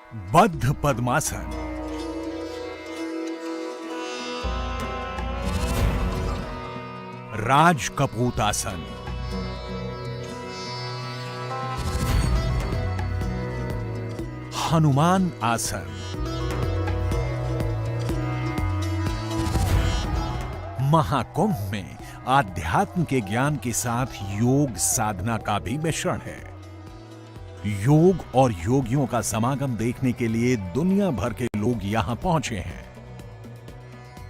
बद्ध पद्मासन, राज कपूत आसन, हनुमान आसन, महाकुंभ में आध्यात्म के ज्ञान के साथ योग साधना का भी मिश्रण है। योग और योगियों का समागम देखने के लिए दुनिया भर के लोग यहां पहुंचे हैं।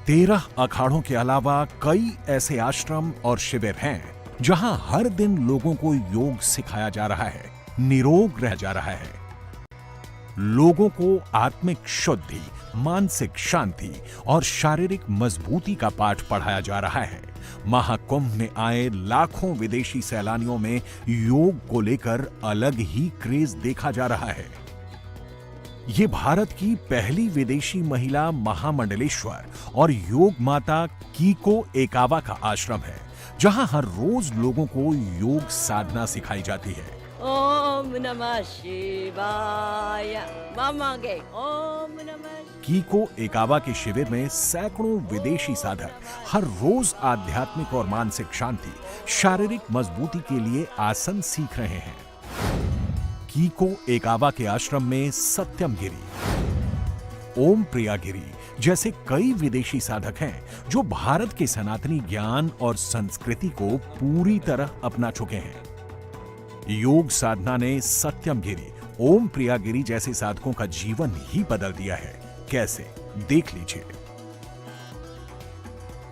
13 अखाड़ों के अलावा कई ऐसे आश्रम और शिविर हैं जहां हर दिन लोगों को योग सिखाया जा रहा है, निरोग रह जा रहा है। लोगों को आत्मिक शुद्धि, मानसिक शांति और शारीरिक मजबूती का पाठ पढ़ाया जा रहा है। महाकुंभ में आए लाखों विदेशी सैलानियों में योग को लेकर अलग ही क्रेज देखा जा रहा है। ये भारत की पहली विदेशी महिला महामंडलेश्वर और योग माता कीको एकावा का आश्रम है, जहां हर रोज लोगों को योग साधना सिखाई जाती है। ओम नमः शिवाय। मामा गए ओम नमः। कीको एकावा के शिविर में सैकड़ों विदेशी साधक हर रोज आध्यात्मिक और मानसिक शांति, शारीरिक मजबूती के लिए आसन सीख रहे हैं। कीको एकावा के आश्रम में सत्यम गिरी, ओम प्रियागिरी जैसे कई विदेशी साधक हैं जो भारत के सनातनी ज्ञान और संस्कृति को पूरी तरह अपना चुके हैं। योग साधना ने सत्यम गिरी, ओम प्रियागिरी जैसे साधकों का जीवन ही बदल दिया है। कैसे, देख लीजिए।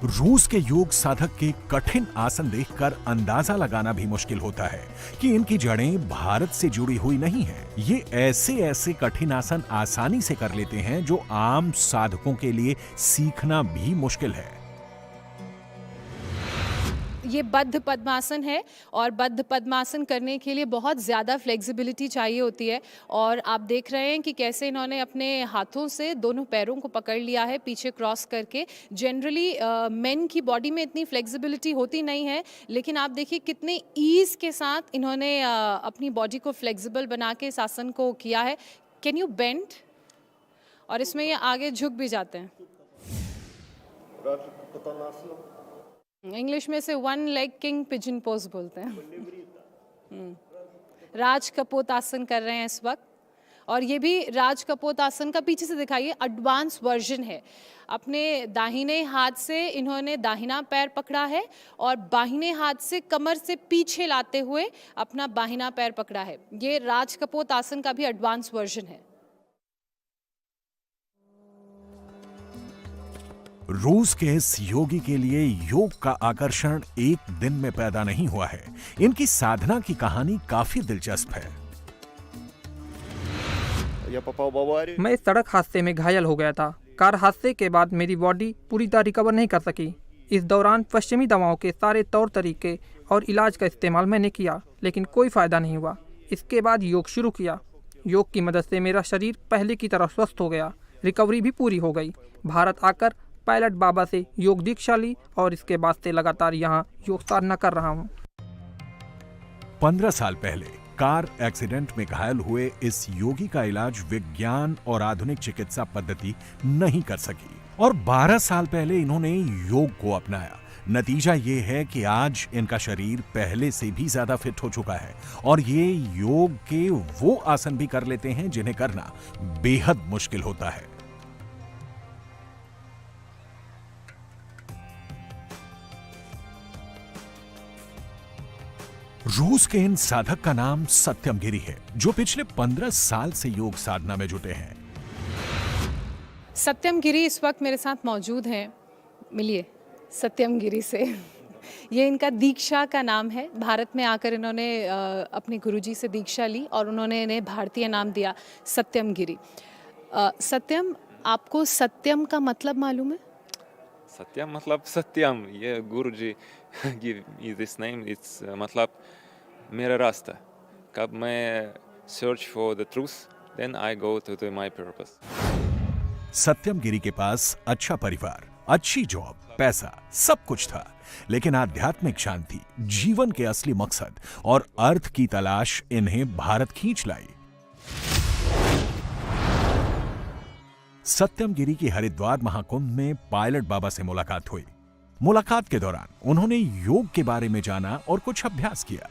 रूस के योग साधक के कठिन आसन देखकर अंदाजा लगाना भी मुश्किल होता है कि इनकी जड़ें भारत से जुड़ी हुई नहीं हैं। ये ऐसे कठिन आसन आसानी से कर लेते हैं जो आम साधकों के लिए सीखना भी मुश्किल है। ये बद्ध पद्मासन है और बद्ध पद्मासन करने के लिए बहुत ज़्यादा फ्लेक्सिबिलिटी चाहिए होती है। और आप देख रहे हैं कि कैसे इन्होंने अपने हाथों से दोनों पैरों को पकड़ लिया है पीछे क्रॉस करके। जनरली मेन की बॉडी में इतनी फ्लेक्सिबिलिटी होती नहीं है, लेकिन आप देखिए कितने ईज़ के साथ इन्होंने अपनी बॉडी को फ्लेक्सिबल बना के इस आसन को किया है। Can you bend? और इसमें ये आगे झुक भी जाते हैं। इंग्लिश में से one leg king pigeon pose बोलते हैं। राज कपोत आसन कर रहे हैं इस वक्त, और ये भी राज कपोत आसन का पीछे से दिखाइए एडवांस वर्जन है। अपने दाहिने हाथ से इन्होंने दाहिना पैर पकड़ा है और बाहिने हाथ से कमर से पीछे लाते हुए अपना बाहिना पैर पकड़ा है। ये राज कपोत आसन का भी एडवांस वर्जन है। रूस के इस योगी के लिए योग का आकर्षण एक दिन में पैदा नहीं हुआ है। इनकी साधना की कहानी काफी दिलचस्प है। मैं इस सड़क हादसे में घायल हो गया था। कार हादसे के बाद मेरी बॉडी पूरी तरह रिकवर नहीं कर सकी। इस दौरान पश्चिमी दवाओं के सारे तौर तरीके और इलाज का इस्तेमाल मैंने किया, लेकिन कोई फायदा नहीं हुआ। इसके बाद योग शुरू किया। योग की मदद से मेरा शरीर पहले की तरह स्वस्थ हो गया, रिकवरी भी पूरी हो गई। भारत आकर पायलट बाबा से योग दीक्षा ली और इसके बाद से लगातार यहाँ योग साधना कर रहा हूँ। 15 साल पहले कार एक्सीडेंट में घायल हुए इस योगी का इलाज विज्ञान और आधुनिक चिकित्सा पद्धति नहीं कर सकी, और 12 साल पहले इन्होंने योग को अपनाया। नतीजा ये है कि आज इनका शरीर पहले से भी ज्यादा फिट हो चुका है और ये योग के वो आसन भी कर लेते हैं जिन्हें करना बेहद मुश्किल होता है। रूस के इन साधक का नाम सत्यम गिरी है, जो पिछले 15 साल से योग साधना में जुटे हैं। सत्यम गिरी इस वक्त मेरे साथ मौजूद हैं। मिलिए सत्यम गिरी से। ये इनका दीक्षा का नाम है। भारत में आकर इन्होंने अपने गुरुजी से दीक्षा ली और उन्होंने इन्हें भारतीय नाम दिया सत्यम गिरी। सत्यम, आपको सत्यम का मतलब मालूम है? सत्यम मतलब सत्यम। ये गुरुजी give me this name, it's मतलब मेरा रास्ता। कब मैं search for the truth, then I go to my purpose। सत्यम गिरी के पास अच्छा परिवार, अच्छी जॉब, पैसा, सब कुछ था, लेकिन आध्यात्मिक शांति, जीवन के असली मकसद और अर्थ की तलाश इन्हें भारत खींच लाई। सत्यम गिरी की हरिद्वार महाकुंभ में पायलट बाबा से मुलाकात हुई। मुलाकात के दौरान उन्होंने योग के बारे में जाना और कुछ अभ्यास किया।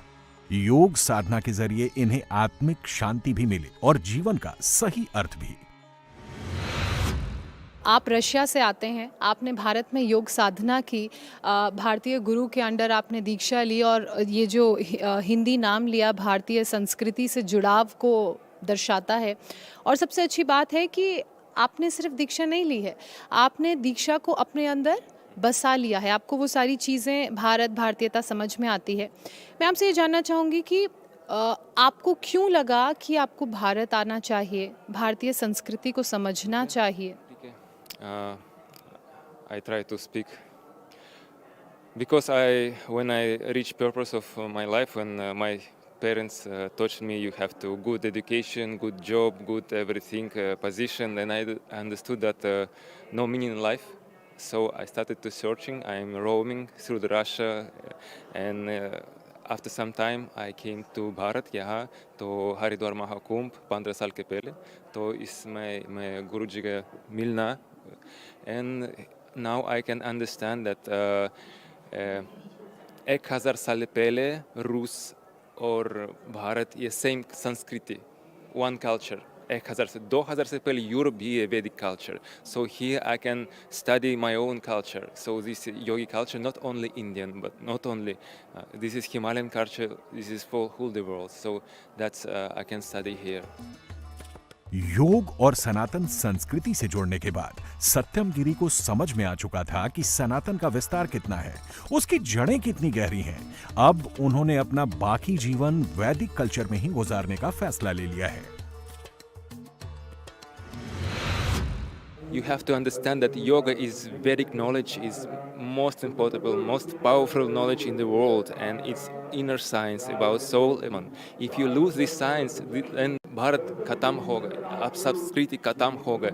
योग साधना के जरिए इन्हें आत्मिक शांति भी मिली और जीवन का सही अर्थ भी। आप रशिया से आते हैं, आपने भारत में योग साधना की, भारतीय गुरु के अंडर आपने दीक्षा ली और ये जो हिंदी नाम लिया भारतीय संस्कृति से जुड़ाव को दर्शाता है। और सबसे अच्छी बात है कि आपने सिर्फ दीक्षा नहीं ली है, आपने दीक्षा को अपने अंदर बसा लिया है। आपको वो सारी चीज़ें भारतीयता समझ में आती है। मैं आपसे ये जानना चाहूँगी कि आपको क्यों लगा कि आपको भारत आना चाहिए, भारतीय संस्कृति को समझना चाहिए? I try to speak because when I reached purpose of my life, when my parents taught me you have to good education, good job, good everything, position, then I understood that no meaning in life. So I started to searching. I'm roaming through the Russia, and after some time I came to Bharat यहाँ तो हरिद्वार महाकुंभ 15 साल के पहले तो इसमें मैं गुरुजी का मिलना and now I can understand that 1000 साल पहले रूस और भारत ये सेम संस्कृति one culture 1000 से 2000 से पहले यूरोप भी है Vedic culture so here I can study my own culture so this yogi culture not only Indian but not only this is Himalayan culture this is for whole the world so that's I can study here. योग और सनातन संस्कृति से जुड़ने के बाद सत्यम गिरी को समझ में आ चुका था कि सनातन का विस्तार कितना है, उसकी जड़ें कितनी गहरी हैं। अब उन्होंने अपना बाकी जीवन वैदिक कल्चर में ही गुजारने का फैसला ले लिया है। You have to understand that yoga is Vedic knowledge, is most important, most powerful knowledge in the world, and it's inner science about soul. If you lose this science, then Bharat khatam hoga, ab Sanskriti khatam hoga,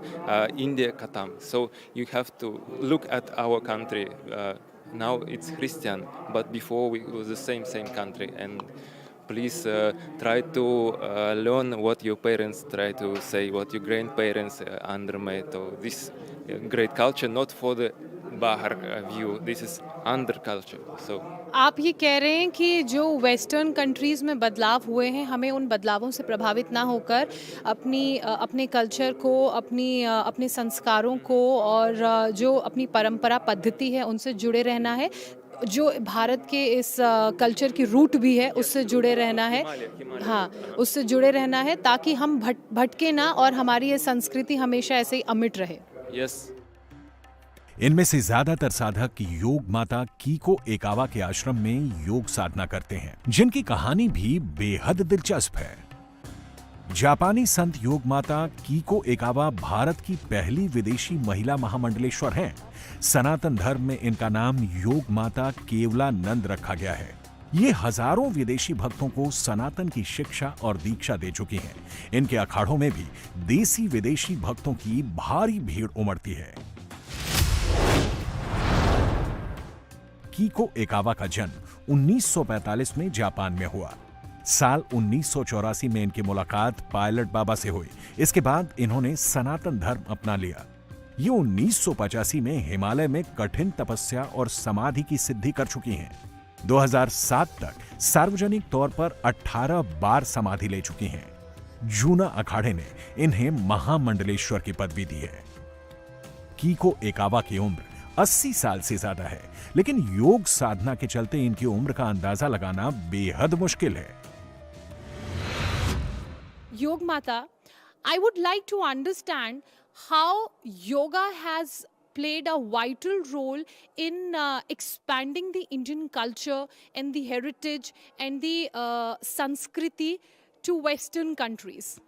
India khatam. So you have to look at our country. Now it's Christian, but before it was the same country. And please try to learn what your parents try to say, what your grandparents undermade. This great culture, not for the Bahar view. This is under culture. So आप ये कह रहे हैं कि जो western countries में बदलाव हुए हैं हमें उन बदलावों से प्रभावित ना होकर अपने कल्चर को अपने संस्कारों को और जो अपनी परंपरा पद्धति है उनसे जुड़े रहना है, जो भारत के इस कल्चर की रूट भी है उससे जुड़े रहना है। हाँ, उससे जुड़े रहना है ताकि हम भटके ना और हमारी ये संस्कृति हमेशा ऐसे ही अमिट रहे। Yes. इनमें से ज्यादातर साधक योग माता कीको एकावा के आश्रम में योग साधना करते हैं, जिनकी कहानी भी बेहद दिलचस्प है। जापानी संत योग माता कीको एकावा भारत की पहली विदेशी महिला महामंडलेश्वर हैं। सनातन धर्म में इनका नाम योग माता केवलानंद रखा गया है। ये हजारों विदेशी भक्तों को सनातन की शिक्षा और दीक्षा दे चुकी हैं। इनके अखाड़ों में भी देसी विदेशी भक्तों की भारी भीड़ उमड़ती है। कीको एकावा का जन्म 1945 में जापान में हुआ। साल 1984 में इनकी मुलाकात पायलट बाबा से हुई। इसके बाद इन्होंने सनातन धर्म अपना लिया। ये 1985 में हिमालय में कठिन तपस्या और समाधि की सिद्धि कर चुकी हैं। 2007 तक सार्वजनिक तौर पर 18 बार समाधि ले चुकी हैं। जूना अखाड़े ने इन्हें महामंडलेश्वर की पदवी दी है। कीको एकावा की उम्र 80 साल से ज्यादा है, लेकिन योग साधना के चलते इनकी उम्र का अंदाजा लगाना बेहद मुश्किल है। Yog Mata, I would like to understand how yoga has played a vital role in expanding the Indian culture and the heritage and the Sanskriti to Western countries.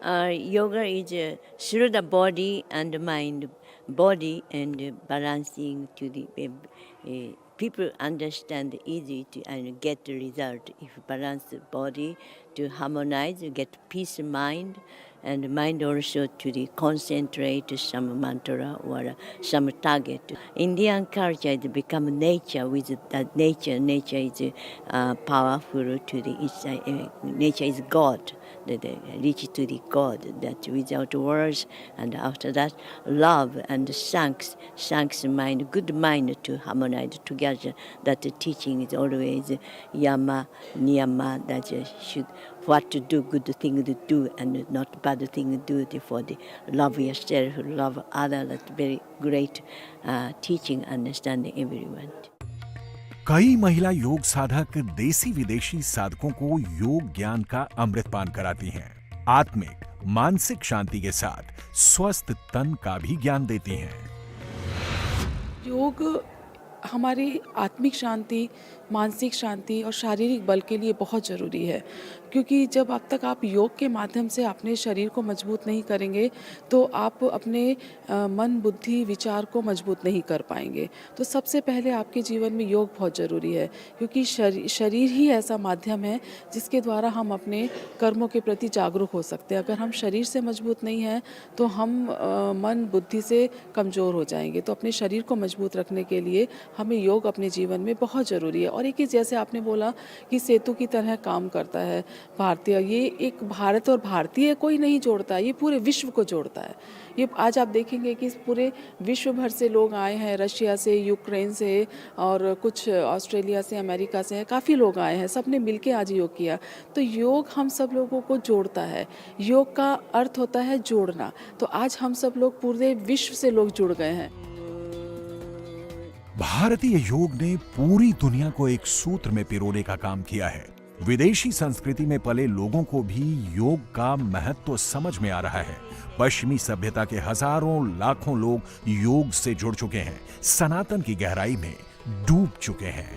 Yoga is through the body and mind, body and balancing to the people understand easy to and get the result. If balance the body to harmonize, you get peace of mind, and mind also to the concentrate to some mantra or some target. Indian culture is become nature with that nature. Nature is powerful to the nature is God. they reach to the God, that without words, and after that, love and thanks mind, good mind to harmonize together. That the teaching is always yama, niyama, that you should, what to do, good thing to do, and not bad thing to do, for the love yourself, love other. That's very great teaching, understanding everyone. कई महिला योग साधक देसी विदेशी साधकों को योग ज्ञान का अमृतपान कराती हैं। आत्मिक, मानसिक शांति के साथ स्वस्थ तन का भी ज्ञान देती हैं। योग हमारी आत्मिक शांति, मानसिक शांति और शारीरिक बल के लिए बहुत ज़रूरी है, क्योंकि जब तक आप योग के माध्यम से अपने शरीर को मजबूत नहीं करेंगे तो आप अपने मन, बुद्धि, विचार को मजबूत नहीं कर पाएंगे। तो सबसे पहले आपके जीवन में योग बहुत ज़रूरी है, क्योंकि शरीर ही ऐसा माध्यम है जिसके द्वारा हम अपने कर्मों के प्रति जागरूक हो सकते हैं। अगर हम शरीर से मजबूत नहीं हैं तो हम मन, बुद्धि से कमज़ोर हो जाएंगे। तो अपने शरीर को मजबूत रखने के लिए हमें योग अपने जीवन में बहुत ज़रूरी है। और एक ही, जैसे आपने बोला कि सेतु की तरह काम करता है भारतीय, ये एक भारत और भारतीय कोई नहीं जोड़ता, ये पूरे विश्व को जोड़ता है। ये आज आप देखेंगे कि पूरे विश्व भर से लोग आए हैं, रशिया से, यूक्रेन से और कुछ ऑस्ट्रेलिया से, अमेरिका से, काफ़ी लोग आए हैं, सब ने मिलके आज योग किया। तो योग हम सब लोगों को जोड़ता है। योग का अर्थ होता है जोड़ना। तो आज हम सब लोग पूरे विश्व से लोग जुड़ गए हैं। भारतीय योग ने पूरी दुनिया को एक सूत्र में पिरोने का काम किया है। विदेशी संस्कृति में पले लोगों को भी योग का महत्व समझ में आ रहा है। पश्चिमी सभ्यता के हजारों लाखों लोग योग से जुड़ चुके हैं, सनातन की गहराई में डूब चुके हैं।